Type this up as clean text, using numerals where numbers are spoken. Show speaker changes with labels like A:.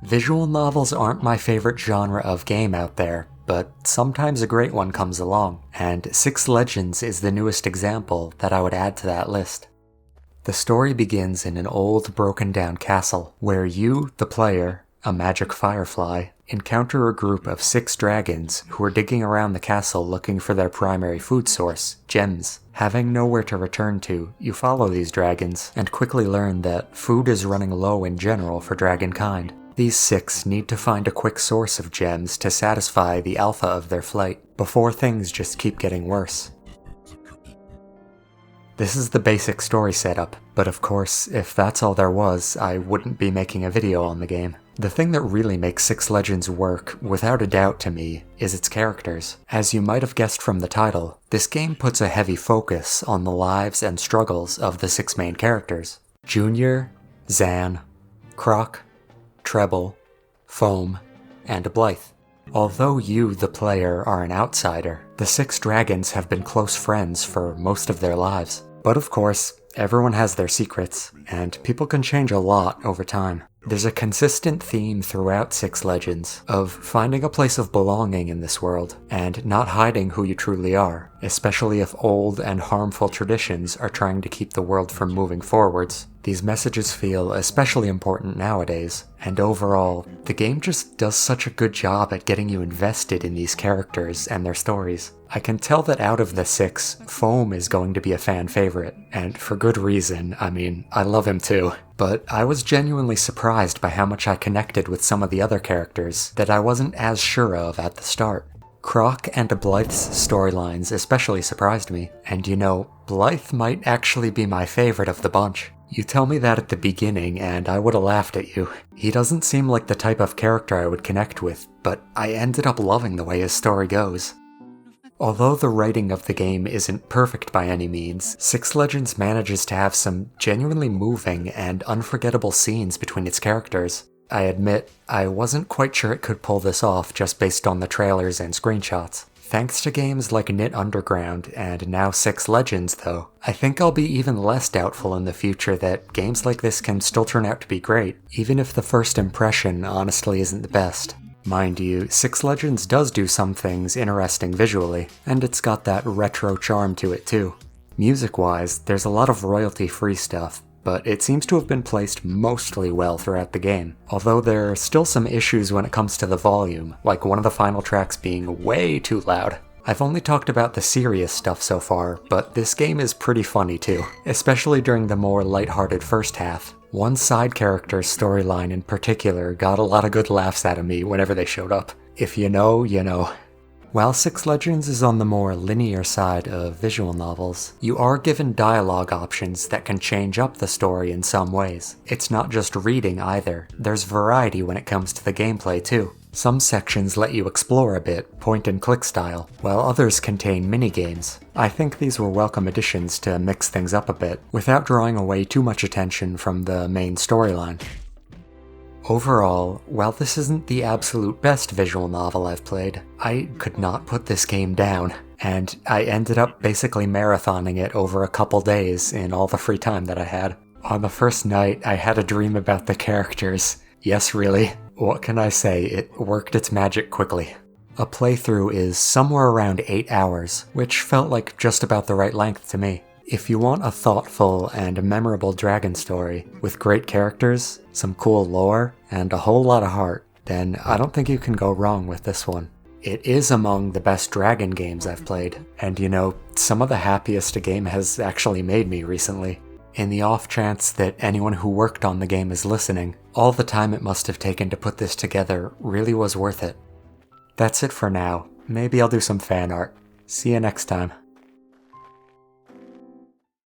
A: Visual novels aren't my favorite genre of game out there, but sometimes a great one comes along, and Six Legends is the newest example that I would add to that list. The story begins in an old, broken-down castle, where you, the player, a magic firefly, encounter a group of 6 dragons who are digging around the castle looking for their primary food source, gems. Having nowhere to return to, you follow these dragons, and quickly learn that food is running low in general for dragonkind. These 6 need to find a quick source of gems to satisfy the alpha of their flight, before things just keep getting worse. This is the basic story setup, but of course, if that's all there was, I wouldn't be making a video on the game. The thing that really makes Six Legends work, without a doubt to me, is its characters. As you might have guessed from the title, this game puts a heavy focus on the lives and struggles of the 6 main characters. Junior, Zan, Croc, Treble, Foam, and Blythe. Although you, the player, are an outsider, the 6 dragons have been close friends for most of their lives. But of course, everyone has their secrets, and people can change a lot over time. There's a consistent theme throughout Six Legends of finding a place of belonging in this world, and not hiding who you truly are, especially if old and harmful traditions are trying to keep the world from moving forwards. These messages feel especially important nowadays, and overall, the game just does such a good job at getting you invested in these characters and their stories. I can tell that out of the 6, Foam is going to be a fan favorite, and for good reason. I mean, I love him too. But I was genuinely surprised by how much I connected with some of the other characters that I wasn't as sure of at the start. Croc and Blythe's storylines especially surprised me, and you know, Blythe might actually be my favorite of the bunch. You tell me that at the beginning and I would've laughed at you. He doesn't seem like the type of character I would connect with, but I ended up loving the way his story goes. Although the writing of the game isn't perfect by any means, Six Legends manages to have some genuinely moving and unforgettable scenes between its characters. I admit, I wasn't quite sure it could pull this off just based on the trailers and screenshots. Thanks to games like Knit Underground and now Six Legends though, I think I'll be even less doubtful in the future that games like this can still turn out to be great, even if the first impression honestly isn't the best. Mind you, Six Legends does do some things interesting visually, and it's got that retro charm to it too. Music-wise, there's a lot of royalty-free stuff, but it seems to have been placed mostly well throughout the game, although there are still some issues when it comes to the volume, like one of the final tracks being way too loud. I've only talked about the serious stuff so far, but this game is pretty funny too, especially during the more lighthearted first half. One side character's storyline in particular got a lot of good laughs out of me whenever they showed up. If you know, you know. While Six Legends is on the more linear side of visual novels, you are given dialogue options that can change up the story in some ways. It's not just reading either, there's variety when it comes to the gameplay too. Some sections let you explore a bit, point-and-click style, while others contain minigames. I think these were welcome additions to mix things up a bit, without drawing away too much attention from the main storyline. Overall, while this isn't the absolute best visual novel I've played, I could not put this game down, and I ended up basically marathoning it over a couple days in all the free time that I had. On the first night, I had a dream about the characters. Yes, really. What can I say, it worked its magic quickly. A playthrough is somewhere around 8 hours, which felt like just about the right length to me. If you want a thoughtful and memorable dragon story, with great characters, some cool lore, and a whole lot of heart, then I don't think you can go wrong with this one. It is among the best dragon games I've played, and you know, some of the happiest a game has actually made me recently. In the off chance that anyone who worked on the game is listening, all the time it must have taken to put this together really was worth it. That's it for now. Maybe I'll do some fan art. See you next time.